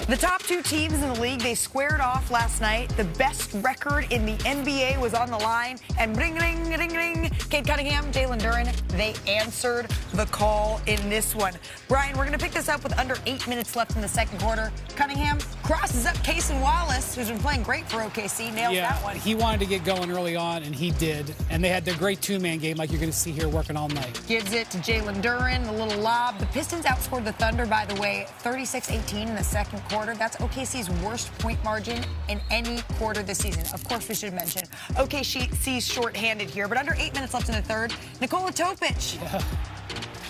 The top two teams in the league, they squared off last night. The best record in the NBA was on the line. And ring, ring, ring, ring. Cade Cunningham, Jalen Duren, they answered the call in this one. Brian, we're going to pick this up with under 8 minutes left in the second quarter. Cunningham crosses up Cason Wallace, who's been playing great for OKC, nails that one. He wanted to get going early on, and he did. And they had their great two-man game like you're going to see here working all night. Gives it to Jalen Duren, the little lob. The Pistons outscored the Thunder, by the way, 36-18 in the second quarter. That's OKC's worst point margin in any quarter this season. Of course, we should mention OKC's shorthanded here, but under 8 minutes left in the third. Nikola Topic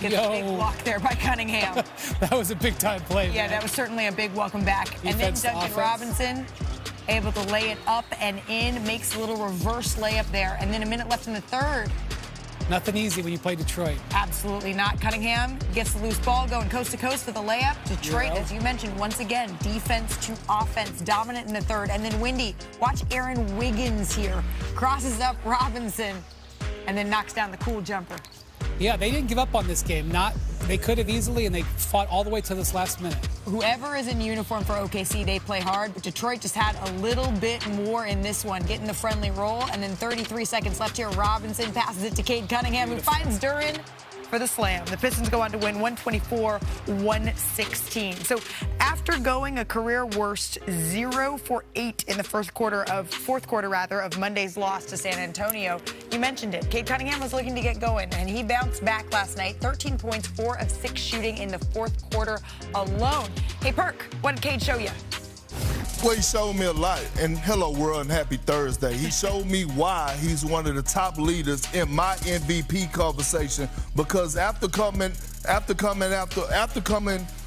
gets a big block there by Cunningham. That was a big-time play. Yeah, that was certainly a big welcome back. Defense, and then Duncan Robinson able to lay it up and in, makes a little reverse layup there. And then a minute left in the third. Nothing easy when you play Detroit. Absolutely not. Cunningham gets the loose ball going coast to coast with a layup. Detroit, as you mentioned, once again, defense to offense, dominant in the third. And then Windy, watch Aaron Wiggins here. Crosses up Robinson and then knocks down the cool jumper. Yeah, they didn't give up on this game. They could have easily, and they fought all the way to this last minute. Whoever is in uniform for OKC, they play hard, but Detroit just had a little bit more in this one, getting the friendly roll, and then 33 seconds left here. Robinson passes it to Cade Cunningham, who finds Duren for the slam. The Pistons go on to win 124-116. So after going a career worst 0 for 8 in the fourth quarter of Monday's loss to San Antonio, you mentioned it. Cade Cunningham was looking to get going, and he bounced back last night. 13 points, 4 of 6 shooting in the fourth quarter alone. Hey, Perk, what did Cade show you? Well, he showed me a lot, and hello world and happy Thursday. He showed me why he's one of the top leaders in my MVP conversation, because after coming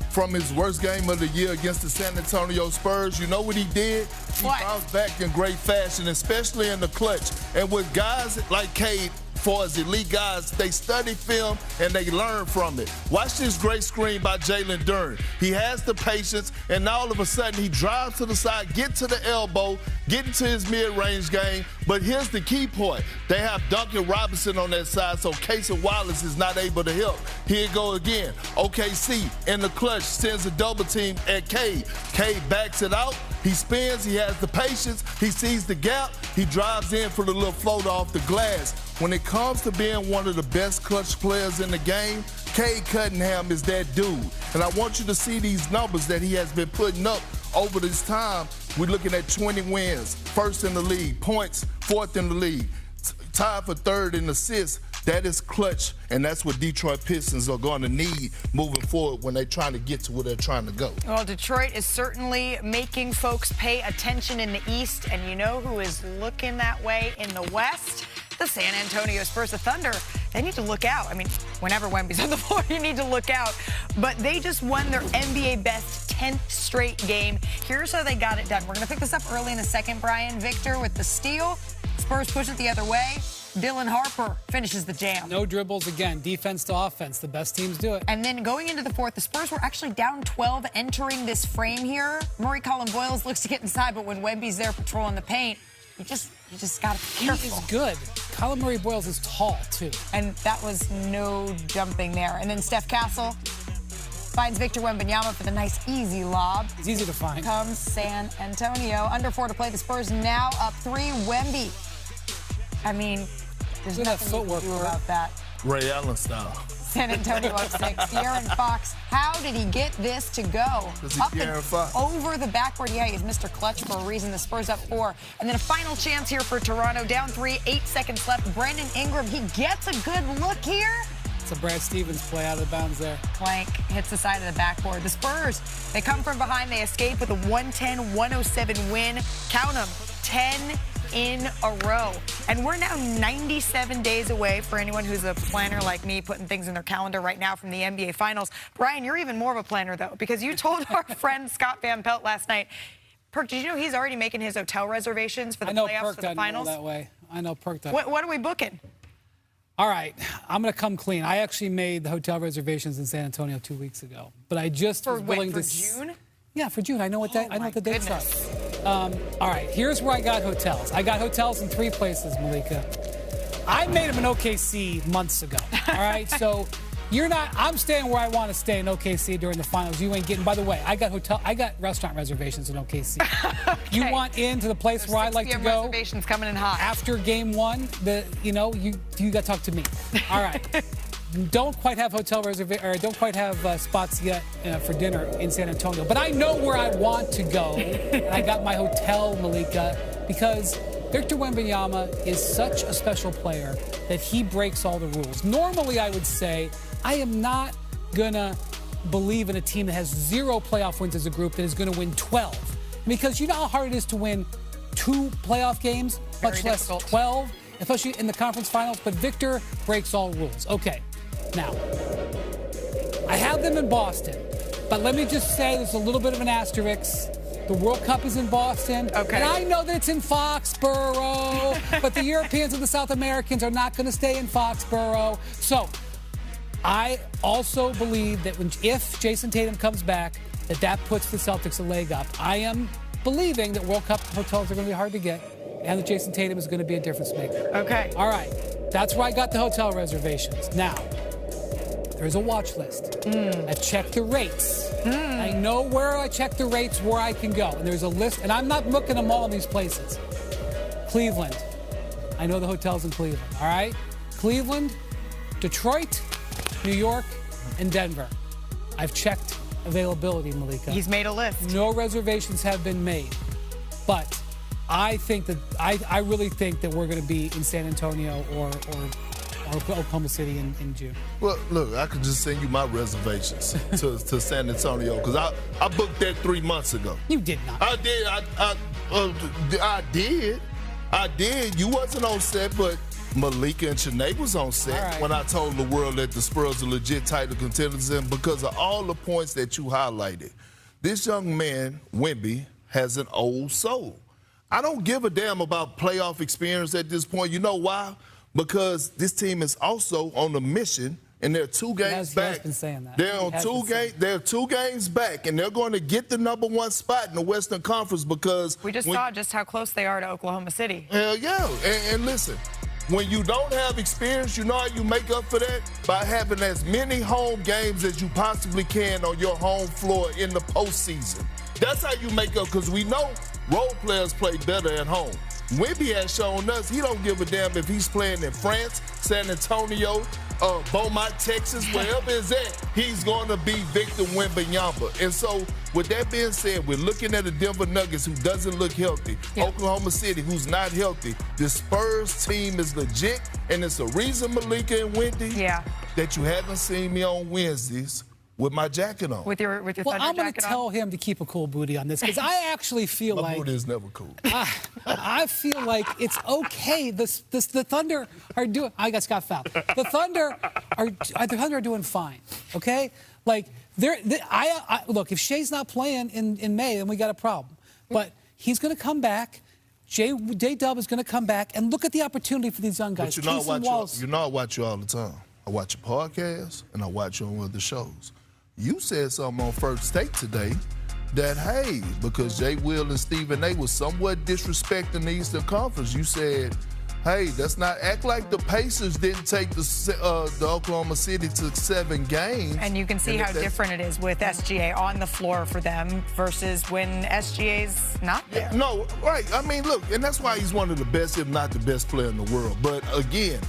from his worst game of the year against the San Antonio Spurs, you know what he did? He bounced back in great fashion, especially in the clutch. And with guys like Cade, for as elite guys, they study film and they learn from it. Watch this great screen by Jalen Duren. He has the patience, and all of a sudden he drives to the side, get to the elbow, get into his mid-range game. But here's the key point. They have Duncan Robinson on that side, so Cason Wallace is not able to help. Here it go again. OKC in the clutch sends a double team at Cade. Cade backs it out. He spins. He has the patience. He sees the gap. He drives in for the little float off the glass. When it comes to being one of the best clutch players in the game, Cade Cunningham is that dude. And I want you to see these numbers that he has been putting up over this time. We're looking at 20 wins, first in the league, points, fourth in the league, tied for third in assists. That is clutch, and that's what Detroit Pistons are going to need moving forward when they're trying to get to where they're trying to go. Well, Detroit is certainly making folks pay attention in the East, and you know who is looking that way in the West? The San Antonio Spurs. The Thunder, they need to look out. I mean, whenever Wemby's on the floor, you need to look out. But they just won their NBA best 10th straight game. Here's how they got it done. We're going to pick this up early in the second. Brian Victor with the steal. Spurs push it the other way. Dylan Harper finishes the jam. No dribbles again. Defense to offense. The best teams do it. And then going into the fourth, the Spurs were actually down 12 entering this frame here. Murray Colin Boyles looks to get inside, but when Wemby's there patrolling the paint, you just got to be careful. He is good. Colin Murray Boyles is tall, too. And that was no jumping there. And then Steph Castle finds Victor Wembanyama for the nice, easy lob. It's easy to find. Comes San Antonio. Under 4 to play. The Spurs now up 3. Wemby. I mean, there's nothing you can do about that. Ray Allen style. San Antonio up 6. De'Aaron Fox, how did he get this to go? Up and over the backboard. Yeah, he's Mr. Clutch for a reason. The Spurs up 4. And then a final chance here for Toronto. Down 3, 8 seconds left. Brandon Ingram, he gets a good look here. It's a Brad Stevens play out of bounds there. Clank hits the side of the backboard. The Spurs, they come from behind. They escape with a 110-107 win. Count them, 10 in a row. And we're now 97 days away, for anyone who's a planner like me, putting things in their calendar right now, from the NBA Finals. Brian, you're even more of a planner, though, because you told our friend Scott Van Pelt last night, Perk, did you know he's already making his hotel reservations for the playoffs, for the finals? I know Perk doesn't roll that way. I know Perk doesn't. What are we booking? All right, I'm going to come clean. I actually made the hotel reservations in San Antonio 2 weeks ago, but I just was willing to. For June? Yeah, for June. I know what I know what the dates are. All right, here's where I got hotels. I got hotels in 3 places, Malika. I made them in OKC months ago. All right, so I'm staying where I want to stay in OKC during the finals. You ain't getting. By the way, I got restaurant reservations in OKC. Okay. You want into the place where I like to go? Reservations coming in hot after game one. You got to talk to me. All right. Don't quite have don't quite have spots yet for dinner in San Antonio, but I know where I want to go. And I got my hotel, Malika, because Victor Wembanyama is such a special player that he breaks all the rules. Normally, I would say I am not gonna believe in a team that has 0 playoff wins as a group that is gonna win 12, because you know how hard it is to win 2 playoff games, much less 12, especially in the conference finals. But Victor breaks all rules. Okay. Now, I have them in Boston, but let me just say there's a little bit of an asterisk. The World Cup is in Boston, and I know that it's in Foxborough, but the Europeans and the South Americans are not going to stay in Foxborough. So I also believe that if Jason Tatum comes back, that puts the Celtics a leg up. I am believing that World Cup hotels are going to be hard to get, and that Jason Tatum is going to be a difference maker. Okay. All right. That's where I got the hotel reservations. Now, there's a watch list. I checked the rates. I know where I check the rates, where I can go. And there's a list, and I'm not booking them all in these places. Cleveland. I know the hotels in Cleveland, all right? Cleveland, Detroit, New York, and Denver. I've checked availability, Malika. He's made a list. No reservations have been made. But I think that I really think that we're going to be in San Antonio or Oklahoma City in June. Well, look, I could just send you my reservations to San Antonio, because I booked that 3 months ago. You did not. I did. I did. You wasn't on set, but Malika and Shanae was on set when I told the world that the Spurs are legit title contenders, and because of all the points that you highlighted. This young man, Wemby, has an old soul. I don't give a damn about playoff experience at this point. You know why? Because this team is also on a mission, and they're 2 games back. He has been saying that. They're 2 games back, and they're going to get the #1 spot in the Western Conference, because we just saw just how close they are to Oklahoma City. Hell yeah. And listen, when you don't have experience, you know how you make up for that? By having as many home games as you possibly can on your home floor in the postseason. That's how you make up, because we know role players play better at home. Wemby has shown us he don't give a damn if he's playing in France, San Antonio, Beaumont, Texas, wherever it's at, he's going to be Victor Wembanyama. And so, with that being said, we're looking at the Denver Nuggets, who doesn't look healthy, Oklahoma City, who's not healthy. The Spurs team is legit, and it's a reason, Malika and Wendy, that you haven't seen me on Wednesdays with my jacket on. With your Thunder I'm going jacket to tell him to keep a cool booty on this, because I actually feel my booty is never cool. I feel like it's okay. The Thunder are doing. I got Scott fouled. The Thunder are doing fine. Okay, like look. If Shea's not playing in May, then we got a problem. But he's going to come back. J-Dub is going to come back, and look at the opportunity for these young guys. But you know I watch you all the time. I watch your podcast, and I watch you on other shows. You said something on First Take today that, hey, because Jay Will and Stephen A was somewhat disrespecting the Eastern Conference, you said, hey, let's not act like the Pacers didn't take the Oklahoma City to 7 games. And you can see how different it is with SGA on the floor for them versus when SGA's not there. No, right. I mean, look, and that's why he's one of the best, if not the best player in the world. But again,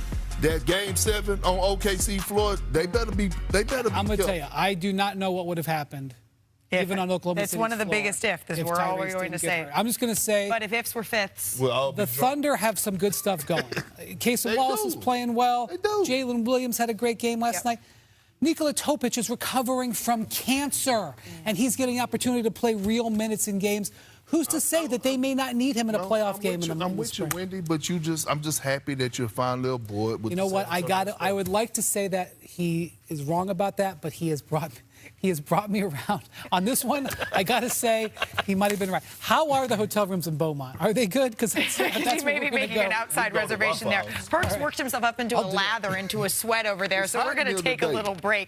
that Game 7 on OKC floor, they better be. I'm going to tell you, I do not know what would have happened even on Oklahoma City's It's one of the floor, biggest ifs. This is we're all we're going to say. I'm just going to say. But if ifs were fifths. The Thunder have some good stuff going. Casey Wallace is playing well. They do. Jalen Williams had a great game last night. Nikola Topic is recovering from cancer, and he's getting the opportunity to play real minutes in games. Who's to say that they may not need him in a playoff game in the spring? I'm with you, Wendy, but I'm just happy that you're finally aboard. You know what? I would like to say that he is wrong about that, but he has brought me around. On this one, I got to say, he might have been right. How are the hotel rooms in Beaumont? Are they good? Because that's he may be making an outside reservation there. Perks worked himself up into a lather, into a sweat over there, so we're going to take a little break.